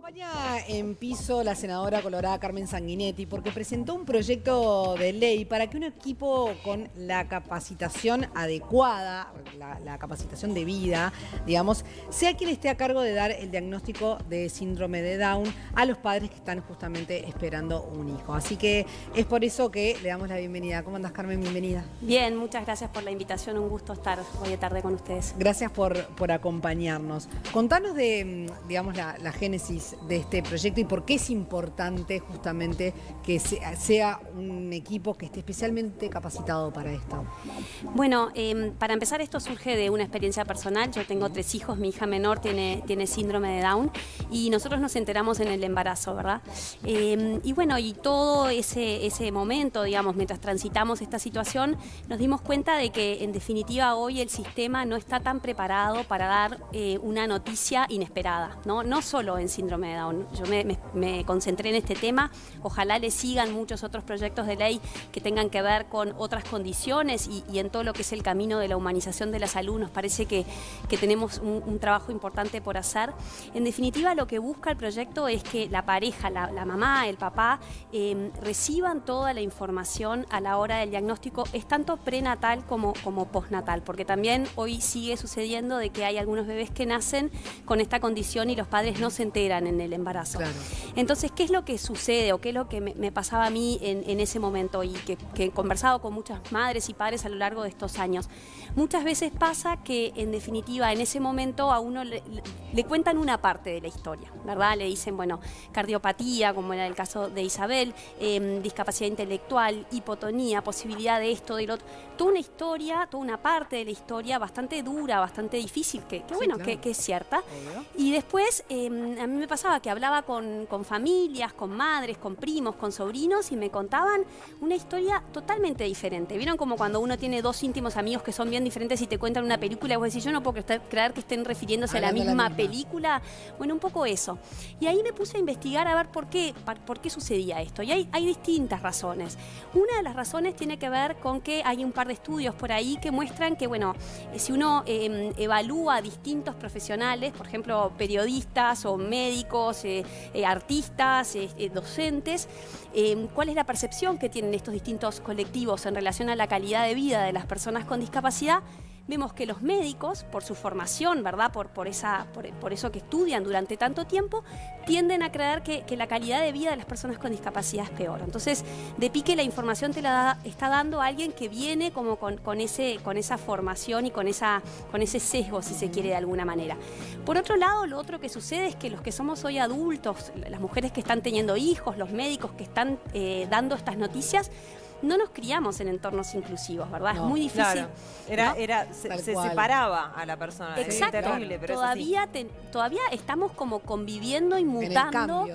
Acompaña en piso la senadora colorada Carmen Sanguinetti porque presentó un proyecto de ley para que un equipo con la capacitación adecuada, la capacitación debida, digamos, sea quien esté a cargo de dar el diagnóstico de síndrome de Down a los padres que están justamente esperando un hijo. Así que es por eso que le damos la bienvenida. ¿Cómo andás, Carmen? Bienvenida. Bien, muchas gracias por la invitación. Un gusto estar hoy de tarde con ustedes. Gracias por acompañarnos. Contanos de, digamos, la génesis de este proyecto y por qué es importante justamente que sea un equipo que esté especialmente capacitado para esto. Bueno, para empezar, esto surge de una experiencia personal. Yo tengo 3 hijos, mi hija menor tiene síndrome de Down y nosotros nos enteramos en el embarazo, ¿verdad? Y bueno, y todo ese momento, digamos, mientras transitamos esta situación, nos dimos cuenta de que en definitiva hoy el sistema no está tan preparado para dar una noticia inesperada, ¿no? No solo en síndrome de Down. Yo me concentré en este tema. Ojalá le sigan muchos otros proyectos de ley que tengan que ver con otras condiciones y en todo lo que es el camino de la humanización de la salud. Nos parece que tenemos un trabajo importante por hacer. En definitiva, lo que busca el proyecto es que la pareja, la mamá, el papá, reciban toda la información a la hora del diagnóstico, es tanto prenatal como postnatal, porque también hoy sigue sucediendo de que hay algunos bebés que nacen con esta condición y los padres no se enteran en el embarazo. Claro. Entonces, ¿qué es lo que sucede o qué es lo que me pasaba a mí en ese momento y que he conversado con muchas madres y padres a lo largo de estos años? Muchas veces pasa que, en definitiva, en ese momento a uno le cuentan una parte de la historia, ¿verdad? Le dicen, bueno, cardiopatía, como era el caso de Isabel, discapacidad intelectual, hipotonía, posibilidad de esto, de lo otro. Toda una historia, toda una parte de la historia bastante dura, bastante difícil, que bueno, claro, que es cierta. Y después, a mí me pasaba que hablaba con familias, con madres, con primos, con sobrinos y me contaban una historia totalmente diferente. ¿Vieron como cuando uno tiene 2 íntimos amigos que son bien diferentes y te cuentan una película y vos decís, yo no puedo creer que estén refiriéndose a la misma película? Bueno, un poco eso. Y ahí me puse a investigar a ver por qué sucedía esto. Y hay distintas razones. Una de las razones tiene que ver con que hay un par de estudios por ahí que muestran que, bueno, si uno evalúa a distintos profesionales, por ejemplo, periodistas o médicos, artistas, docentes, cuál es la percepción que tienen estos distintos colectivos en relación a la calidad de vida de las personas con discapacidad. Vemos que los médicos, por su formación, ¿verdad? Por eso que estudian durante tanto tiempo, tienden a creer que la calidad de vida de las personas con discapacidad es peor. Entonces, de pique la información te la está dando alguien que viene como con esa formación y con ese sesgo, si se quiere, de alguna manera. Por otro lado, lo otro que sucede es que los que somos hoy adultos, las mujeres que están teniendo hijos, los médicos que están dando estas noticias, no nos criamos en entornos inclusivos, ¿verdad? No, es muy difícil. Claro. Se separaba a la persona. Exacto. Es terrible, pero todavía estamos como conviviendo y mutando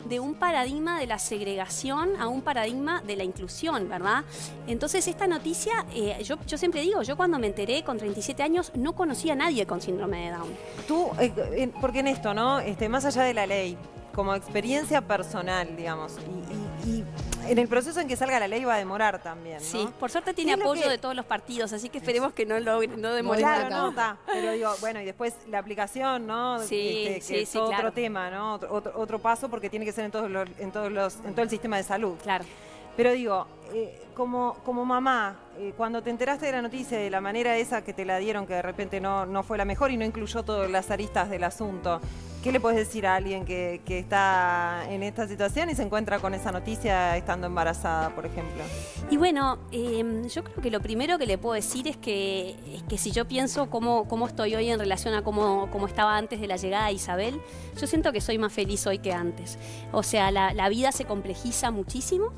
de un paradigma de la segregación a un paradigma de la inclusión, ¿verdad? Entonces, esta noticia, yo siempre digo, yo cuando me enteré con 37 años no conocía a nadie con síndrome de Down. Tú, porque en esto, ¿no? Más allá de la ley, como experiencia personal, digamos, y en el proceso en que salga la ley va a demorar también, ¿no? Sí, por suerte tiene apoyo de todos los partidos, así que esperemos que no demore. Claro, no está. Pero digo, bueno, y después la aplicación, ¿no? Que es otro tema, ¿no? Otro paso, porque tiene que ser en todo el sistema de salud. Claro. Pero digo, como mamá, cuando te enteraste de la noticia, de la manera esa que te la dieron, que de repente no fue la mejor y no incluyó todas las aristas del asunto, ¿qué le puedes decir a alguien que está en esta situación y se encuentra con esa noticia estando embarazada, por ejemplo? Y bueno, yo creo que lo primero que le puedo decir es que si yo pienso cómo estoy hoy en relación a cómo estaba antes de la llegada de Isabel, yo siento que soy más feliz hoy que antes. O sea, la vida se complejiza muchísimo,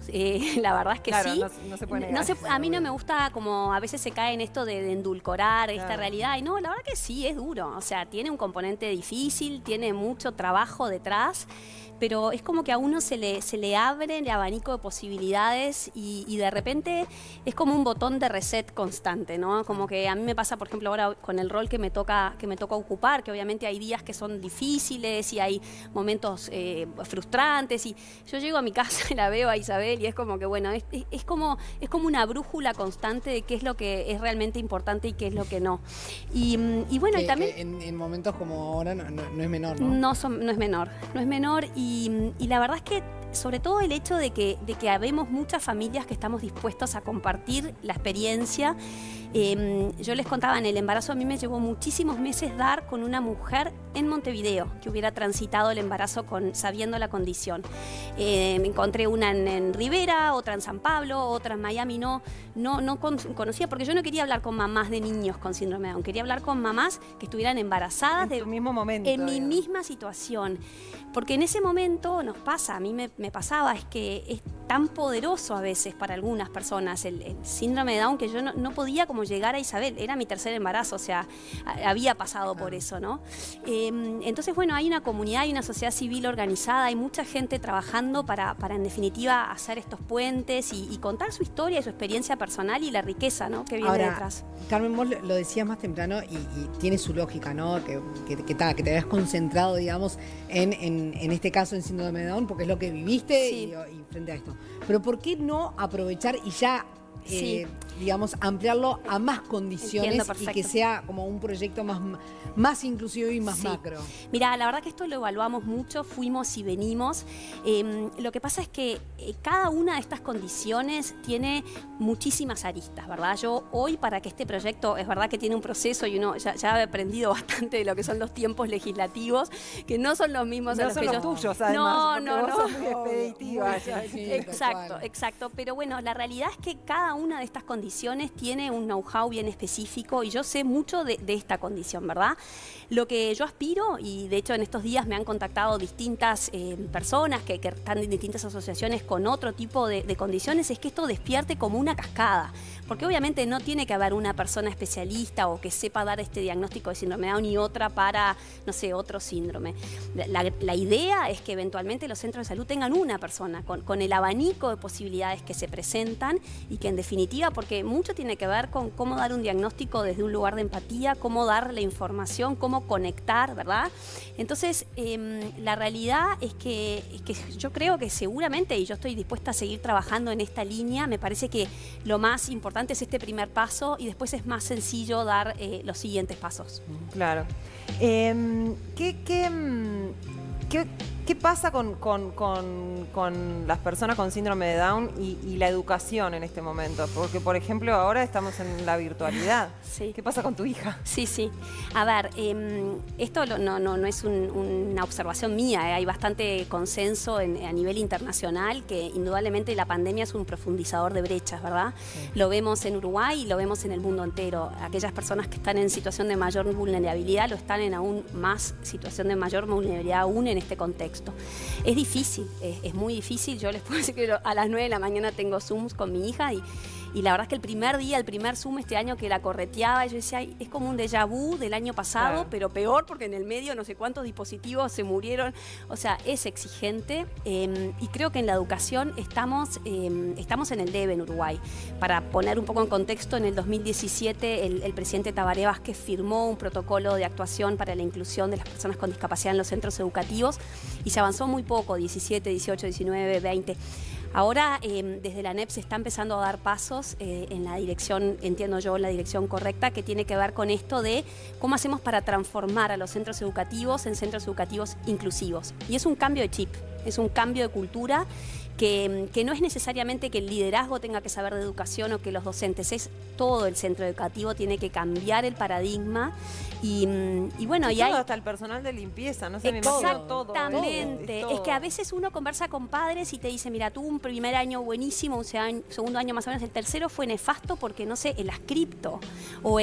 la verdad es que claro, sí. No se puede negar. A mí no me gusta, como a veces se cae en esto de endulcorar esta realidad. Y no, la verdad que sí, es duro. O sea, tiene un componente difícil, tiene mucho trabajo detrás, pero es como que a uno se le abre el abanico de posibilidades y de repente es como un botón de reset constante, ¿no? Como que a mí me pasa, por ejemplo, ahora con el rol que me toca ocupar, que obviamente hay días que son difíciles y hay momentos frustrantes, y yo llego a mi casa y la veo a Isabel y es como que, bueno, es como una brújula constante de qué es lo que es realmente importante y qué es lo que no. Y bueno, y también... En momentos como ahora no es menor, No, no es menor, no es menor y la verdad es que sobre todo el hecho de que habemos muchas familias que estamos dispuestos a compartir la experiencia. Yo les contaba, en el embarazo a mí me llevó muchísimos meses dar con una mujer en Montevideo que hubiera transitado el embarazo sabiendo la condición. Me encontré una en Rivera, otra en San Pablo, otra en Miami. No conocía, porque yo no quería hablar con mamás de niños con síndrome de Down, quería hablar con mamás que estuvieran embarazadas en tu mismo momento, en mi misma situación. Porque en ese momento nos pasa, a mí me pasaba, es que es tan poderoso a veces para algunas personas el síndrome de Down, que yo no podía como llegar a Isabel. Era mi tercer embarazo, o sea, había pasado por eso, ¿no? Entonces, bueno, hay una comunidad, hay una sociedad civil organizada, hay mucha gente trabajando para en definitiva hacer estos puentes y contar su historia y su experiencia personal y la riqueza, ¿no?, que viene detrás. Carmen, vos lo decías más temprano y tiene su lógica, ¿no? Que te habías concentrado, digamos, en este caso en síndrome de Down, porque es lo que viviste y frente a esto. Pero ¿por qué no aprovechar y ya, digamos, ampliarlo a más condiciones y que sea como un proyecto más inclusivo y más macro? Mira, la verdad que esto lo evaluamos mucho, fuimos y venimos. Lo que pasa es que cada una de estas condiciones tiene muchísimas aristas, ¿verdad? Yo hoy, para que este proyecto, es verdad que tiene un proceso y uno ya ha aprendido bastante de lo que son los tiempos legislativos, que no son los mismos a los que yo... tuyos, además. No. Sos muy expeditiva. Exacto. Pero bueno, la realidad es que cada una de estas condiciones tiene un know-how bien específico y yo sé mucho de esta condición, ¿verdad? Lo que yo aspiro, y de hecho en estos días me han contactado distintas personas que están en distintas asociaciones con otro tipo de condiciones, es que esto despierte como una cascada. Porque obviamente no tiene que haber una persona especialista o que sepa dar este diagnóstico de síndrome de Down y otra para, no sé, otro síndrome. La idea es que eventualmente los centros de salud tengan una persona con el abanico de posibilidades que se presentan y que en definitiva, porque mucho tiene que ver con cómo dar un diagnóstico desde un lugar de empatía, cómo dar la información, cómo conectar, ¿verdad? Entonces, la realidad es que yo creo que seguramente, y yo estoy dispuesta a seguir trabajando en esta línea, me parece que lo más importante es este primer paso y después es más sencillo dar los siguientes pasos. Claro. ¿Qué pasa con las personas con síndrome de Down y la educación en este momento? Porque, por ejemplo, ahora estamos en la virtualidad. Sí. ¿Qué pasa con tu hija? Sí. A ver, esto no es una observación mía. Hay bastante consenso a nivel internacional que indudablemente la pandemia es un profundizador de brechas, ¿verdad? Sí. Lo vemos en Uruguay y lo vemos en el mundo entero. Aquellas personas que están en situación de mayor vulnerabilidad lo están en aún más situación de mayor vulnerabilidad aún en este contexto. Es difícil, es muy difícil. Yo les puedo decir que a las 9 de la mañana tengo Zooms con mi hija y la verdad es que el primer Zoom este año que la correteaba, yo decía, es como un déjà vu del año pasado, claro, pero peor porque en el medio no sé cuántos dispositivos se murieron. O sea, es exigente y creo que en la educación estamos en el debe en Uruguay. Para poner un poco en contexto, en el 2017 el presidente Tabaré Vázquez firmó un protocolo de actuación para la inclusión de las personas con discapacidad en los centros educativos y se avanzó muy poco, 17, 18, 19, 20. Ahora, desde la ANEP se está empezando a dar pasos en la dirección, entiendo yo, la dirección correcta, que tiene que ver con esto de cómo hacemos para transformar a los centros educativos en centros educativos inclusivos. Y es un cambio de chip, es un cambio de cultura que no es necesariamente que el liderazgo tenga que saber de educación o que los docentes, es todo el centro educativo, tiene que cambiar el paradigma y bueno, y hay hasta el personal de limpieza, no sé, exactamente, es que a veces uno conversa con padres y te dice, mira, tuvo un primer año buenísimo, un segundo año más o menos, el tercero fue nefasto porque no sé, el ascripto o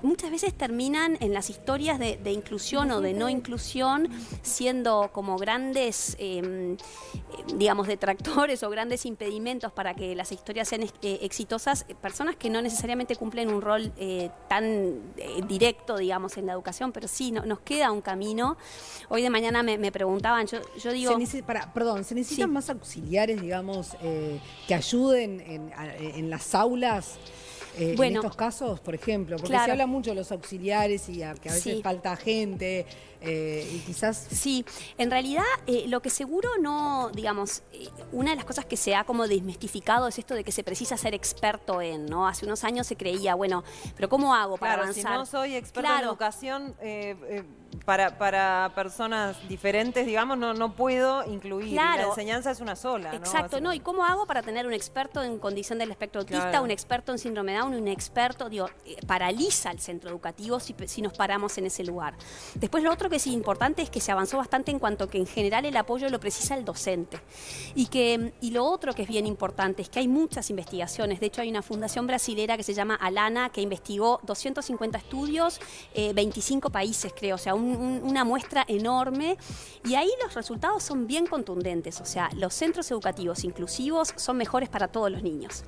muchas veces terminan en las historias de inclusión o de no inclusión siendo como grandes digamos detractores o grandes impedimentos para que las historias sean exitosas, personas que no necesariamente cumplen un rol tan directo, digamos, en la educación, pero sí, nos queda un camino. Hoy de mañana me preguntaban, yo digo... ¿Se necesitan más auxiliares, digamos, que ayuden en las aulas? Bueno, en estos casos, por ejemplo, porque claro, se habla mucho de los auxiliares y que a veces falta gente y quizás... Sí, en realidad lo que seguro no, digamos, una de las cosas que se ha como desmistificado es esto de que se precisa ser experto en, ¿no? Hace unos años se creía, bueno, pero ¿cómo hago para avanzar? Si no soy experto en educación, para personas diferentes, digamos, no puedo incluir. Claro. La enseñanza es una sola, ¿no? Exacto, ¿no? ¿Y cómo hago para tener un experto en condición del espectro autista, Claro. un experto en síndrome de Down, un experto, digo, paraliza el centro educativo si nos paramos en ese lugar? Después lo otro que es importante es que se avanzó bastante en cuanto que en general el apoyo lo precisa el docente. Y lo otro que es bien importante es que hay muchas investigaciones. De hecho, hay una fundación brasilera que se llama Alana, que investigó 250 estudios, 25 países, creo, o sea, una muestra enorme. Y ahí los resultados son bien contundentes. O sea, los centros educativos inclusivos son mejores para todos los niños.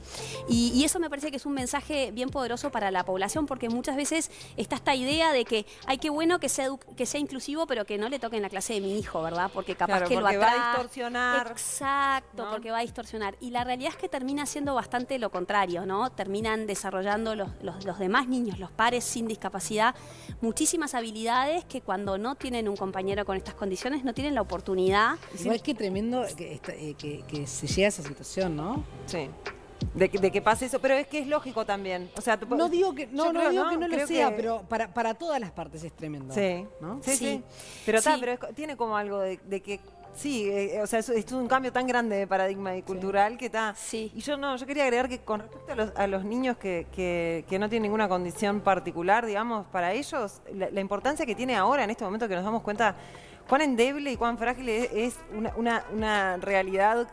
Y eso me parece que es un mensaje bien poderoso para la población, porque muchas veces está esta idea de que, ay, qué bueno que sea inclusivo, pero que no le toque en la clase de mi hijo, ¿verdad? Porque capaz Claro, que porque lo va a atrae. distorsionar. Exacto, ¿no? porque va a distorsionar. Y la realidad es que termina siendo bastante lo contrario, ¿no? Terminan desarrollando los demás niños, los pares sin discapacidad, muchísimas habilidades que cuando no tienen un compañero con estas condiciones no tienen la oportunidad. Igual que tremendo que se llegue a esa situación, ¿no? Sí. De que pase eso, pero es que es lógico también. O sea, No digo que no, yo creo, digo que no lo Creo sea, que- pero para todas las partes es tremendo. Sí, ¿no? sí, Sí. sí. Pero, Sí. pero tiene como algo de que sí, o sea, es un cambio tan grande de paradigma y cultural que está. Sí. Y yo quería agregar que con respecto a los niños que no tienen ninguna condición particular, digamos, para ellos, la importancia que tiene ahora, en este momento que nos damos cuenta cuán endeble y cuán frágil es una realidad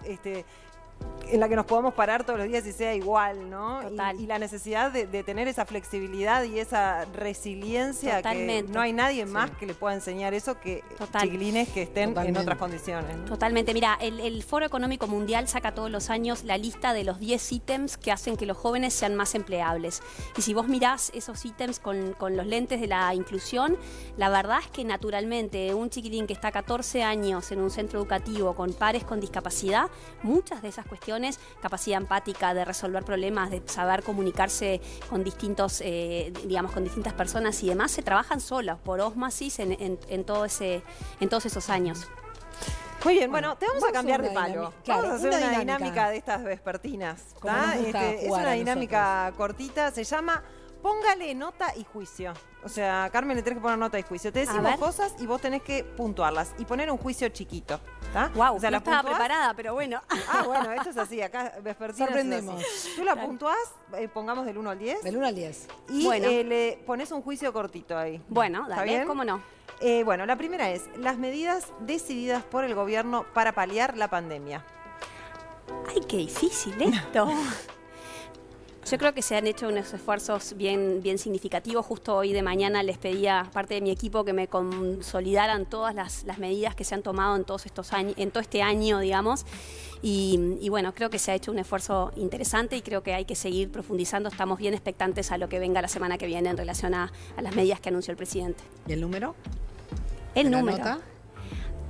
en la que nos podamos parar todos los días y sea igual, ¿no? Total. Y la necesidad de tener esa flexibilidad y esa resiliencia Totalmente. que no hay nadie más que le pueda enseñar eso que Total. chiquilines que estén Totalmente. en otras condiciones, ¿no? Totalmente. Mira, el Foro Económico Mundial saca todos los años la lista de los 10 ítems que hacen que los jóvenes sean más empleables. Y si vos mirás esos ítems con los lentes de la inclusión, la verdad es que naturalmente un chiquilín que está 14 años en un centro educativo con pares con discapacidad, muchas de esas cuestiones, capacidad empática, de resolver problemas, de saber comunicarse con distintos, con distintas personas y demás, se trabajan solos por ósmosis en todos esos años. Muy bien, bueno, te vamos a vamos a cambiar de una palo. dinámica. Claro, Vamos a hacer una una dinámica. dinámica de estas vespertinas. Como ¿Está? nos gusta Es jugar una a dinámica cortita, se llama Póngale nota y juicio. O sea, Carmen, le tenés que poner nota y juicio. Te decimos ver. cosas y vos tenés que puntuarlas y poner un juicio chiquito. ¿Está? Wow, o sea, no la estaba puntuás. preparada, pero bueno. Ah, bueno, esto es así, acá vespertina. Sorprendemos. Tú la puntuás, pongamos del 1 al 10. Del 1 al 10. Y Bueno. le pones un juicio cortito ahí. Bueno, ¿Está dale, bien? ¿cómo no? Bueno, la primera es las medidas decididas por el gobierno para paliar la pandemia. Ay, qué difícil esto. Yo creo que se han hecho unos esfuerzos bien significativos. Justo hoy de mañana les pedía a parte de mi equipo que me consolidaran todas las medidas que se han tomado en todos estos años, en todo este año, digamos. Y bueno, creo que se ha hecho un esfuerzo interesante y creo que hay que seguir profundizando. Estamos bien expectantes a lo que venga la semana que viene en relación a las medidas que anunció el presidente. ¿Y el número? El ¿La número. nota?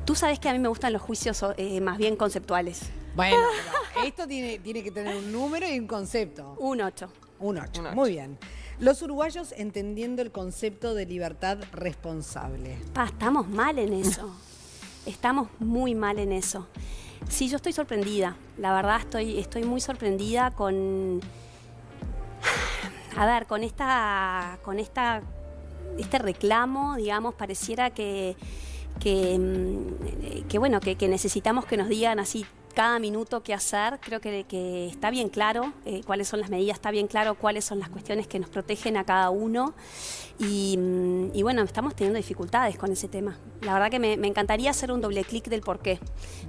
Tú sabes que a mí me gustan los juicios más bien conceptuales. Bueno, pero esto tiene que tener un número y un concepto. Un 8. Un 8. Un 8. Muy bien. Los uruguayos entendiendo el concepto de libertad responsable. Estamos mal en eso. Estamos muy mal en eso. Sí, yo estoy sorprendida. La verdad estoy muy sorprendida con. A ver, con este reclamo, digamos, pareciera que necesitamos que nos digan así cada minuto qué hacer. Creo que está bien claro cuáles son las medidas, está bien claro cuáles son las cuestiones que nos protegen a cada uno. Y bueno, estamos teniendo dificultades con ese tema. La verdad que me encantaría hacer un doble clic del por qué.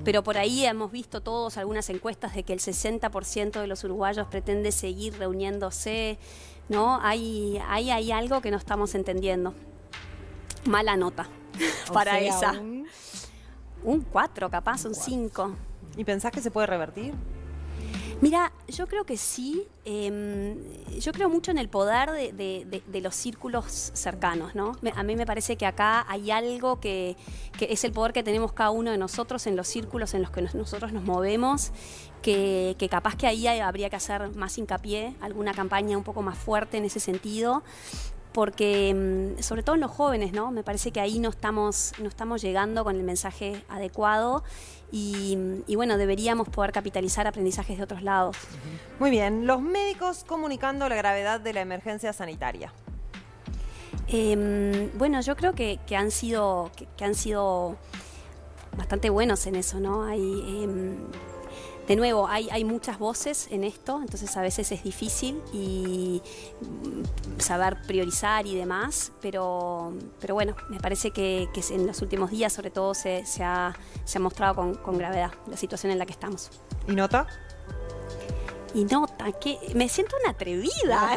Pero por ahí hemos visto todos algunas encuestas de que el 60% de los uruguayos pretende seguir reuniéndose, ¿no? Hay algo que no estamos entendiendo. Mala nota para O sea, esa. Un 4 capaz, un 5. ¿Y pensás que se puede revertir? Mira, yo creo que sí. Yo creo mucho en el poder de los círculos cercanos, ¿no? A mí me parece que acá hay algo que es el poder que tenemos cada uno de nosotros en los círculos en los que nosotros nos movemos, que capaz que ahí habría que hacer más hincapié, alguna campaña un poco más fuerte en ese sentido. Porque, sobre todo en los jóvenes, ¿no? Me parece que ahí no estamos llegando con el mensaje adecuado y bueno, deberíamos poder capitalizar aprendizajes de otros lados. Muy bien, los médicos comunicando la gravedad de la emergencia sanitaria. Bueno, yo creo que han sido bastante buenos en eso, ¿no? De nuevo, hay muchas voces en esto, entonces a veces es difícil y saber priorizar y demás, pero bueno, me parece que en los últimos días sobre todo se ha mostrado con gravedad la situación en la que estamos. ¿Y nota? Y nota, que me siento una atrevida.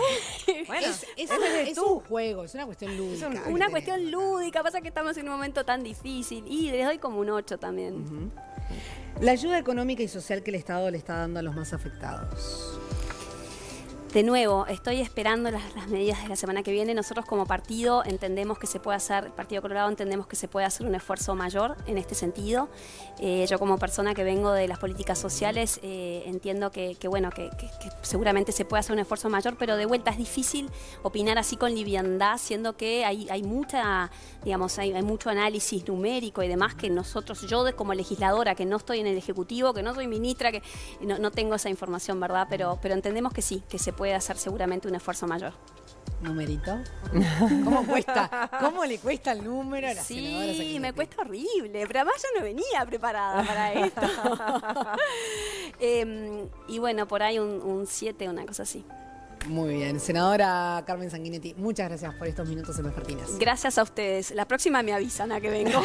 Bueno, es un juego, es una cuestión lúdica. Es una cuestión lúdica, pasa que estamos en un momento tan difícil y les doy como un 8 también. La ayuda económica y social que el Estado le está dando a los más afectados. De nuevo, estoy esperando las medidas de la semana que viene. Nosotros como partido entendemos que se puede hacer, el Partido Colorado entendemos que se puede hacer un esfuerzo mayor en este sentido. Yo como persona que vengo de las políticas sociales entiendo que seguramente se puede hacer un esfuerzo mayor, pero de vuelta es difícil opinar así con liviandad, siendo que hay mucha, digamos, hay mucho análisis numérico y demás que nosotros, como legisladora, que no estoy en el Ejecutivo, que no soy ministra, que no tengo esa información, ¿verdad? Pero entendemos que sí, que se puede hacer seguramente un esfuerzo mayor. ¿Numerito? ¿Cómo cuesta? ¿Cómo le cuesta el número a la senadora? Sí, me cuesta horrible, pero además yo no venía preparada para esto. Y bueno, por ahí un 7, una cosa así. Muy bien. Senadora Carmen Sanguinetti, muchas gracias por estos minutos en Vespertinas. Gracias a ustedes. La próxima me avisan a que vengo.